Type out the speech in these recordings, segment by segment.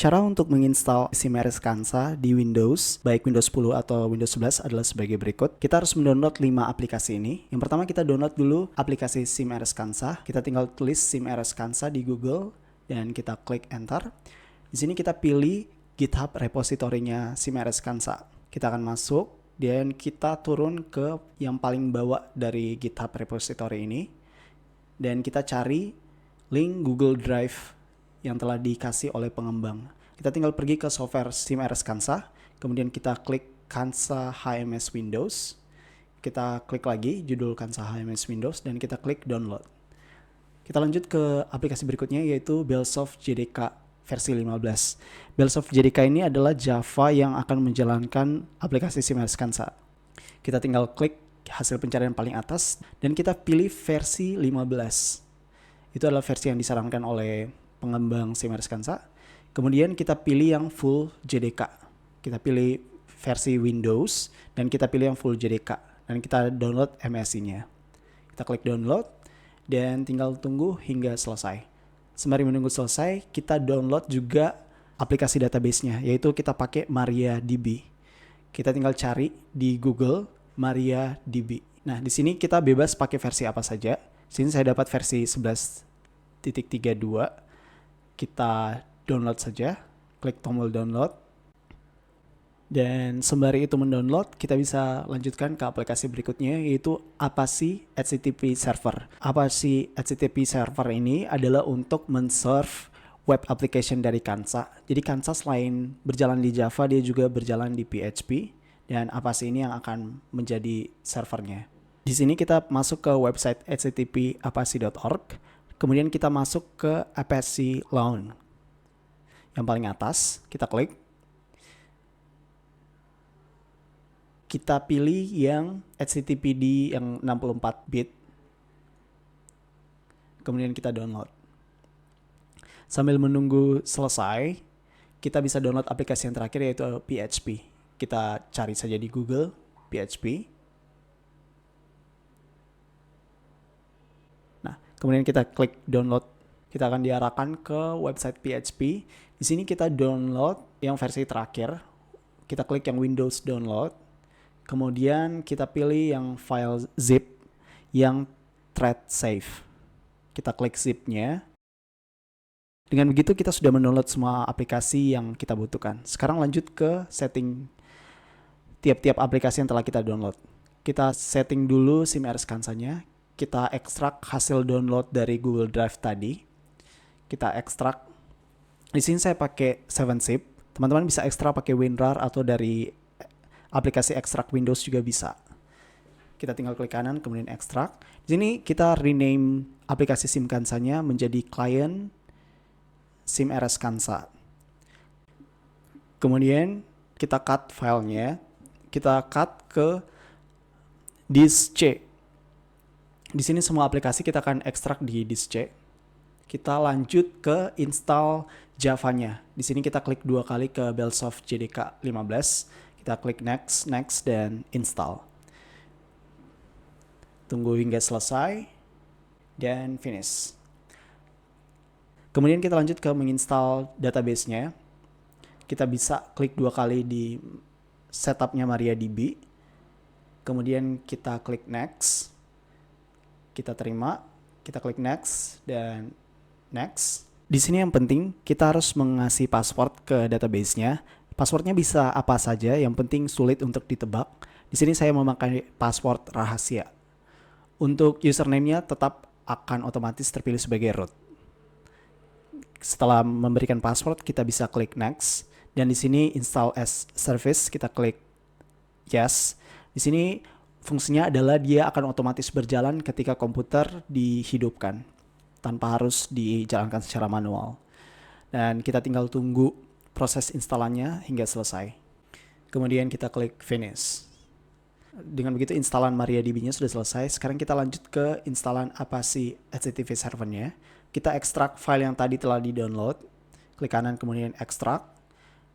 Cara untuk menginstal SIM-RS Kansa di Windows, baik Windows 10 atau Windows 11 adalah sebagai berikut. Kita harus mendownload 5 aplikasi ini. Yang pertama kita download dulu aplikasi SIM-RS Kansa. Kita tinggal tulis SIM-RS Kansa di Google dan kita klik enter. Di sini kita pilih GitHub repositorinya SIM-RS Kansa. Kita akan masuk dan kita turun ke yang paling bawah dari GitHub repository ini. Dan kita cari link Google Drive yang telah dikasih oleh pengembang. Kita tinggal pergi ke software SIM-RS Kansa, kemudian kita klik Kansa HMS Windows, kita klik lagi judul Kansa HMS Windows, dan kita klik download. Kita lanjut ke aplikasi berikutnya yaitu Bellsoft JDK versi 15. Bellsoft JDK ini adalah Java yang akan menjalankan aplikasi SIM-RS Kansa. Kita tinggal klik hasil pencarian paling atas, dan kita pilih versi 15. Itu adalah versi yang disarankan oleh pengembang SIM-RS Kansa. Kemudian kita pilih yang full JDK. Kita pilih versi Windows dan kita pilih yang full JDK dan kita download MSI-nya. Kita klik download dan tinggal tunggu hingga selesai. Sembari menunggu selesai, kita download juga aplikasi database-nya, yaitu kita pakai MariaDB. Kita tinggal cari di Google MariaDB. Nah, di sini kita bebas pakai versi apa saja. Di sini saya dapat versi 11.32. Kita download saja, klik tombol download, dan sembari itu mendownload kita bisa lanjutkan ke aplikasi berikutnya yaitu Apache HTTP Server. Apache HTTP Server ini adalah untuk men-serve web application dari Kansa. Jadi Kansa selain berjalan di Java, dia juga berjalan di PHP, dan Apache ini yang akan menjadi servernya. Di sini kita masuk ke website http://apache.org. Kemudian kita masuk ke Apache Launch. Yang paling atas, kita klik. Kita pilih yang HTTPD yang 64 bit. Kemudian kita download. Sambil menunggu selesai, kita bisa download aplikasi yang terakhir yaitu PHP. Kita cari saja di Google PHP. Kemudian kita klik download. Kita akan diarahkan ke website PHP. Di sini kita download yang versi terakhir. Kita klik yang Windows download. Kemudian kita pilih yang file zip yang thread safe. Kita klik zip-nya. Dengan begitu kita sudah mendownload semua aplikasi yang kita butuhkan. Sekarang lanjut ke setting tiap-tiap aplikasi yang telah kita download. Kita setting dulu SIM-RS Kansa-nya. Kita ekstrak hasil download dari Google Drive tadi. Kita ekstrak. Di sini saya pakai 7-zip. Teman-teman bisa ekstrak pakai WinRAR atau dari aplikasi ekstrak Windows juga bisa. Kita tinggal klik kanan kemudian ekstrak. Di sini kita rename aplikasi SIM Kansa-nya menjadi client SIM-RS Kansa. Kemudian kita cut filenya. Kita cut ke disk C. Di sini semua aplikasi kita akan ekstrak di disk C. Kita lanjut ke install Java-nya. Di sini kita klik 2 kali ke Bellsoft JDK 15. Kita klik next, next, dan install. Tunggu hingga selesai dan finish. Kemudian kita lanjut ke menginstal database-nya. Kita bisa klik 2 kali di setup-nya MariaDB. Kemudian kita klik next. Kita terima, kita klik next dan next. Di sini yang penting kita harus mengasih password ke database-nya. Passwordnya bisa apa saja, yang penting sulit untuk ditebak. Di sini saya memakai password rahasia. Untuk username-nya tetap akan otomatis terpilih sebagai root. Setelah memberikan password, kita bisa klik next, dan di sini install as service kita klik yes. Di sini fungsinya adalah dia akan otomatis berjalan ketika komputer dihidupkan tanpa harus dijalankan secara manual. Dan kita tinggal tunggu proses instalannya hingga selesai. Kemudian kita klik finish. Dengan begitu instalan MariaDB-nya sudah selesai. Sekarang kita lanjut ke instalan Apache HTTP Server-nya. Kita ekstrak file yang tadi telah di-download. Klik kanan kemudian ekstrak.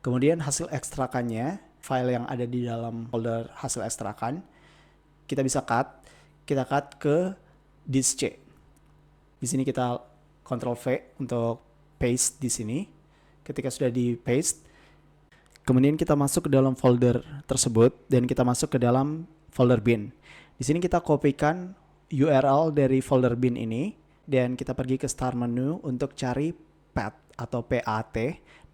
Kemudian hasil ekstrakannya, file yang ada di dalam folder hasil ekstrakan, kita bisa cut. Kita cut ke disk C. Di sini kita Ctrl V untuk paste di sini. Ketika sudah di paste, kemudian kita masuk ke dalam folder tersebut dan kita masuk ke dalam folder bin. Di sini kita kopikan URL dari folder bin ini dan kita pergi ke start menu untuk cari path atau PAT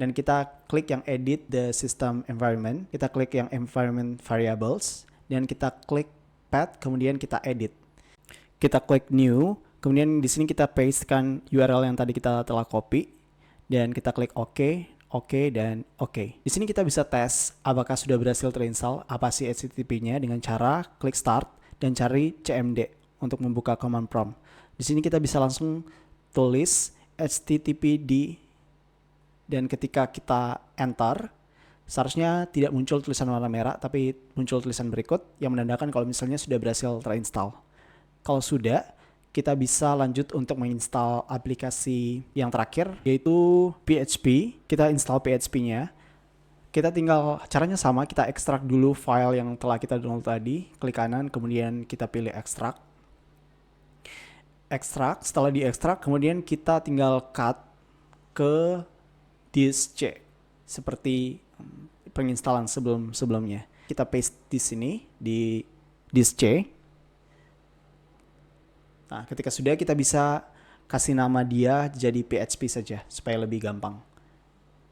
dan kita klik yang edit the system environment. Kita klik yang environment variables dan kita klik path, kemudian kita edit. Kita klik new, kemudian di sini kita pastekan URL yang tadi kita telah copy dan kita klik OK, OK, dan OK. Di sini kita bisa tes apakah sudah berhasil terinstall apa sih HTTP-nya dengan cara klik start dan cari cmd untuk membuka command prompt. Di sini kita bisa langsung tulis HTTPD dan ketika kita enter, seharusnya tidak muncul tulisan warna merah tapi muncul tulisan berikut yang menandakan kalau misalnya sudah berhasil terinstall. Kalau sudah, kita bisa lanjut untuk menginstal aplikasi yang terakhir yaitu PHP. Kita install PHP-nya. Kita tinggal caranya sama, kita ekstrak dulu file yang telah kita download tadi, klik kanan kemudian kita pilih ekstrak. Ekstrak, setelah diekstrak kemudian kita tinggal cut ke disk C seperti penginstalan sebelumnya. Kita paste di sini di disk C. Nah, ketika sudah kita bisa kasih nama dia jadi PHP saja supaya lebih gampang.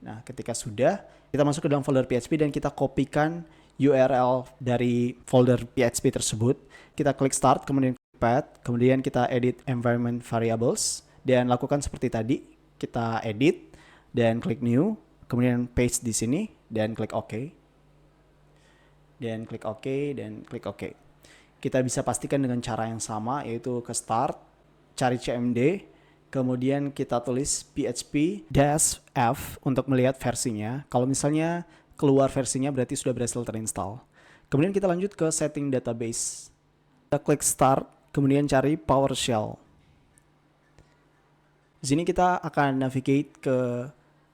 Nah, ketika sudah, kita masuk ke dalam folder PHP dan kita kopikan URL dari folder PHP tersebut. Kita klik start, kemudian path, kemudian kita edit environment variables dan lakukan seperti tadi. Kita edit dan klik new, kemudian paste di sini dan klik OK. Dan klik OK dan klik OK. Kita bisa pastikan dengan cara yang sama, yaitu ke start, cari cmd, kemudian kita tulis php-f untuk melihat versinya. Kalau misalnya keluar versinya berarti sudah berhasil terinstall. Kemudian kita lanjut ke setting database. Kita klik start, kemudian cari PowerShell. Di sini kita akan navigate ke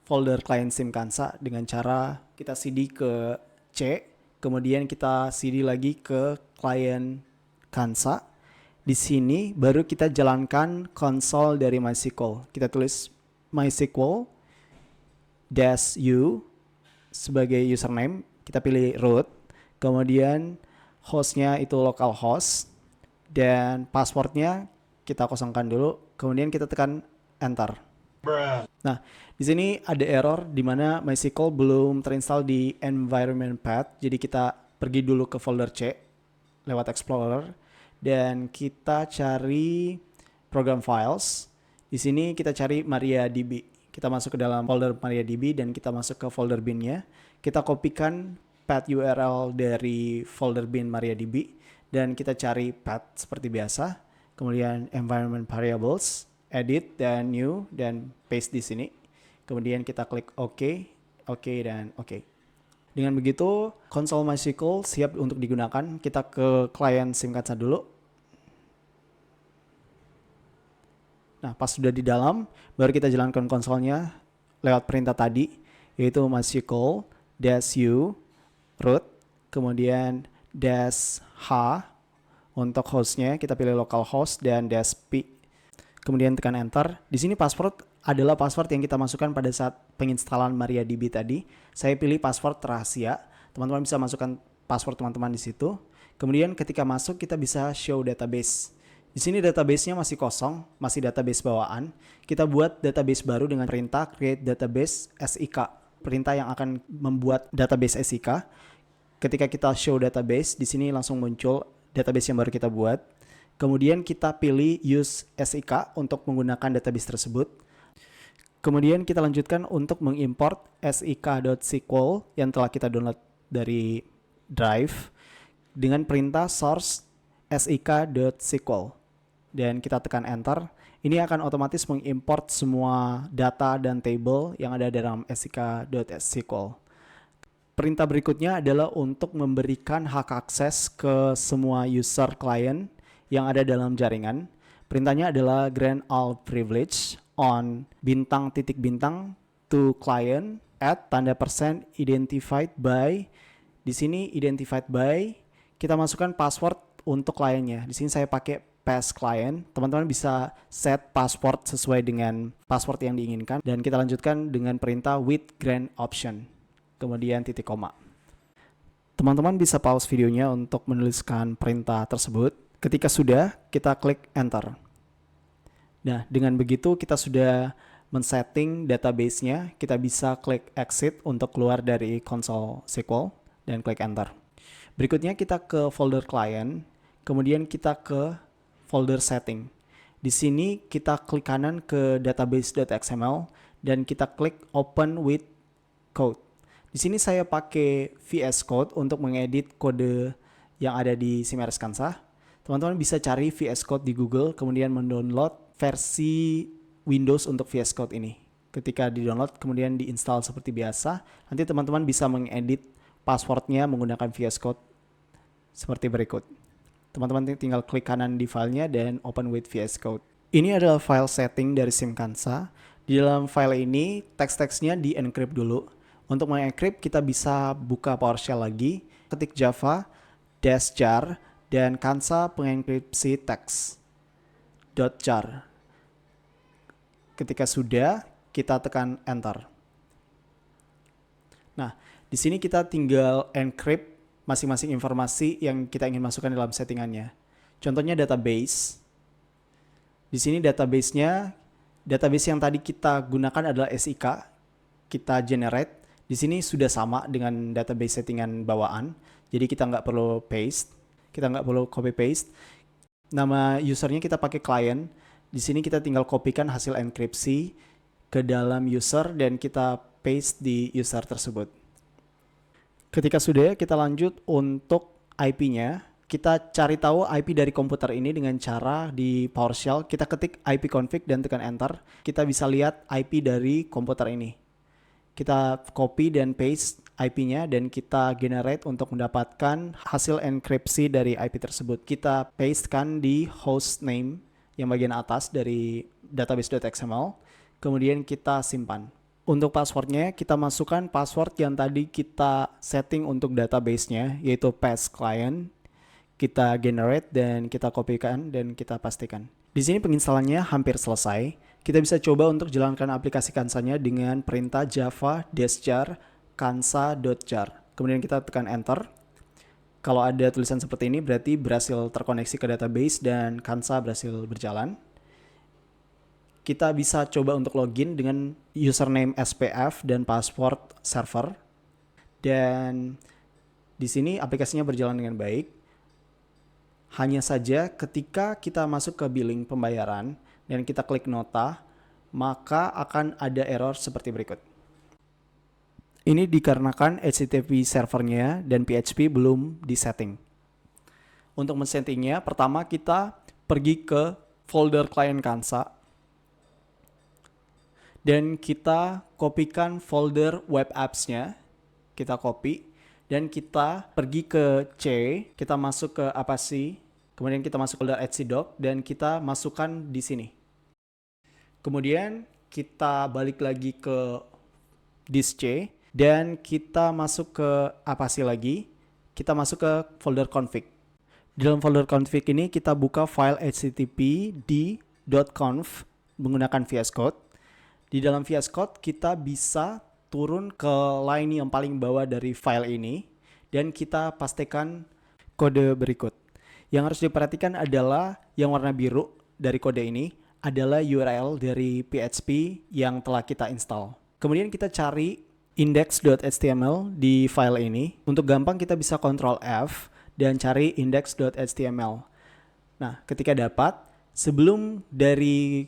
folder client SimKansa dengan cara kita cd ke C, kemudian kita cd lagi ke client Kansa. Di sini baru kita jalankan konsol dari MySQL. Kita tulis MySQL -u sebagai username. Kita pilih root. Kemudian hostnya itu localhost. Dan passwordnya kita kosongkan dulu. Kemudian kita tekan enter. Nah, di sini ada error di mana MySQL belum terinstall di environment path. Jadi kita pergi dulu ke folder C lewat Explorer dan kita cari program files. Di sini kita cari MariaDB. Kita masuk ke dalam folder MariaDB dan kita masuk ke folder bin-nya. Kita kopikan path URL dari folder bin MariaDB dan kita cari path seperti biasa. Kemudian environment variables, edit dan new dan paste di sini. Kemudian kita klik OK, OK dan OK. Dengan begitu, konsol MySQL siap untuk digunakan. Kita ke client SimKansa dulu. Nah, pas sudah di dalam, baru kita jalankan konsolnya lewat perintah tadi, yaitu MySQL -u root, kemudian -h untuk hostnya, kita pilih localhost dan -p. Kemudian tekan enter. Di sini password adalah password yang kita masukkan pada saat penginstalan MariaDB tadi. Saya pilih password rahasia. Teman-teman bisa masukkan password teman-teman di situ. Kemudian ketika masuk kita bisa show database. Di sini database-nya masih kosong, masih database bawaan. Kita buat database baru dengan perintah create database SIK. Perintah yang akan membuat database SIK. Ketika kita show database, di sini langsung muncul database yang baru kita buat. Kemudian kita pilih use SIK untuk menggunakan database tersebut. Kemudian kita lanjutkan untuk mengimport sik.sql yang telah kita download dari drive dengan perintah source sik.sql dan kita tekan enter. Ini akan otomatis mengimport semua data dan table yang ada dalam sik.sql. Perintah berikutnya adalah untuk memberikan hak akses ke semua user client yang ada dalam jaringan. Perintahnya adalah grant all privilege on bintang titik bintang to client at tanda persen identified by. Di sini identified by kita masukkan password untuk kliennya. Di sini saya pakai pass client. Teman-teman bisa set password sesuai dengan password yang diinginkan. Dan kita lanjutkan dengan perintah with grant option. Kemudian titik koma. Teman-teman bisa pause videonya untuk menuliskan perintah tersebut. Ketika sudah, kita klik enter. Nah, dengan begitu kita sudah men-setting database-nya. Kita bisa klik exit untuk keluar dari console SQL dan klik enter. Berikutnya kita ke folder client, kemudian kita ke folder setting. Di sini kita klik kanan ke database.xml dan kita klik open with code. Di sini saya pakai VS Code untuk mengedit kode yang ada di SIMRS Kansah. Teman-teman bisa cari VS Code di Google, kemudian mendownload versi Windows untuk VS Code ini. Ketika di-download, kemudian di-install seperti biasa. Nanti teman-teman bisa mengedit passwordnya menggunakan VS Code seperti berikut. Teman-teman tinggal klik kanan di filenya dan open with VS Code. Ini adalah file setting dari SIM Kansah. Di dalam file ini, teks-teksnya di-encrypt dulu. Untuk meng-encrypt, kita bisa buka PowerShell lagi, ketik java -jar dan Kansah pengenkripsi teks .jar. Ketika sudah, kita tekan enter. Nah, di sini kita tinggal encrypt masing-masing informasi yang kita ingin masukkan dalam settingannya. Contohnya database. Di sini database yang tadi kita gunakan adalah SIK. Kita generate. Di sini sudah sama dengan database settingan bawaan. Jadi kita nggak perlu paste. Kita nggak perlu copy paste. Nama usernya kita pakai client. Di sini kita tinggal kopikan hasil enkripsi ke dalam user dan kita paste di user tersebut. Ketika sudah, kita lanjut untuk IP-nya. Kita cari tahu IP dari komputer ini dengan cara di PowerShell. Kita ketik ipconfig dan tekan enter. Kita bisa lihat IP dari komputer ini. Kita copy dan paste IP-nya dan kita generate untuk mendapatkan hasil enkripsi dari IP tersebut. Kita pastekan di host name yang bagian atas dari database.xml. Kemudian kita simpan. Untuk passwordnya, kita masukkan password yang tadi kita setting untuk database-nya, yaitu pass client. Kita generate dan kita kopikan dan kita pastikan. Di sini penginstalannya hampir selesai. Kita bisa coba untuk jalankan aplikasi Kansahnya dengan perintah java -jar kansah.jar. Kemudian kita tekan enter. Kalau ada tulisan seperti ini berarti berhasil terkoneksi ke database dan Kansah berhasil berjalan. Kita bisa coba untuk login dengan username SPF dan password server. Dan di sini aplikasinya berjalan dengan baik. Hanya saja ketika kita masuk ke billing pembayaran dan kita klik nota, maka akan ada error seperti berikut. Ini dikarenakan HTTP servernya dan PHP belum disetting. Untuk men-settingnya, pertama kita pergi ke folder client Kansah. Dan kita kopikan folder web apps-nya, kita copy, dan kita pergi ke C, kita masuk ke Apache, kemudian kita masuk ke folder etcdoc, dan kita masukkan di sini. Kemudian kita balik lagi ke disk C, dan kita masuk ke Apache lagi, kita masuk ke folder config. Di dalam folder config ini kita buka file http d.conf menggunakan VS Code. Di dalam VS Code kita bisa turun ke line yang paling bawah dari file ini dan kita pastikan kode berikut. Yang harus diperhatikan adalah yang warna biru dari kode ini adalah URL dari PHP yang telah kita install. Kemudian kita cari index.html di file ini. Untuk gampang kita bisa Ctrl F dan cari index.html. Nah, ketika dapat, sebelum dari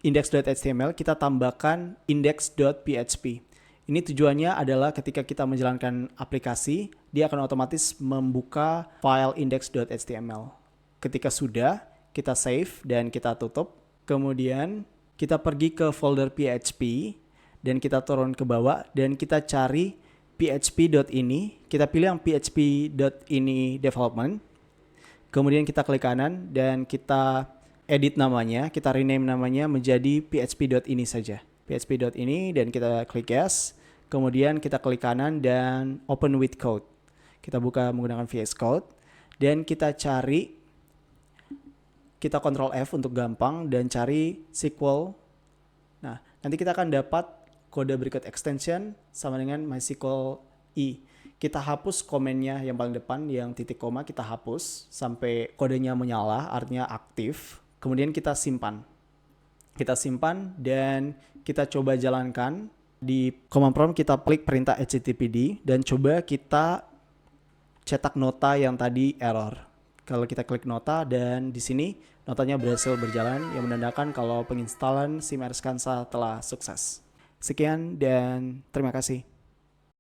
index.html kita tambahkan index.php. Ini tujuannya adalah ketika kita menjalankan aplikasi, dia akan otomatis membuka file index.html. Ketika sudah, kita save dan kita tutup. Kemudian kita pergi ke folder PHP dan kita turun ke bawah dan kita cari php.ini. Kita pilih yang php.ini development. Kemudian kita klik kanan dan kita edit namanya, kita rename namanya menjadi php.ini saja. php.ini dan kita klik yes. Kemudian kita klik kanan dan open with code. Kita buka menggunakan VS Code Dan kita Ctrl F untuk gampang dan cari SQL. Nah, nanti kita akan dapat kode berikut extension sama dengan MySQL E. Kita hapus komennya yang paling depan, yang titik koma kita hapus sampai kodenya menyala, artinya aktif. Kemudian kita simpan. Kita simpan dan kita coba jalankan. Di command prompt kita klik perintah httpd dan coba kita cetak nota yang tadi error. Kalau kita klik nota dan di sini notanya berhasil berjalan, yang menandakan kalau penginstalan SIM RSkansa telah sukses. Sekian dan terima kasih.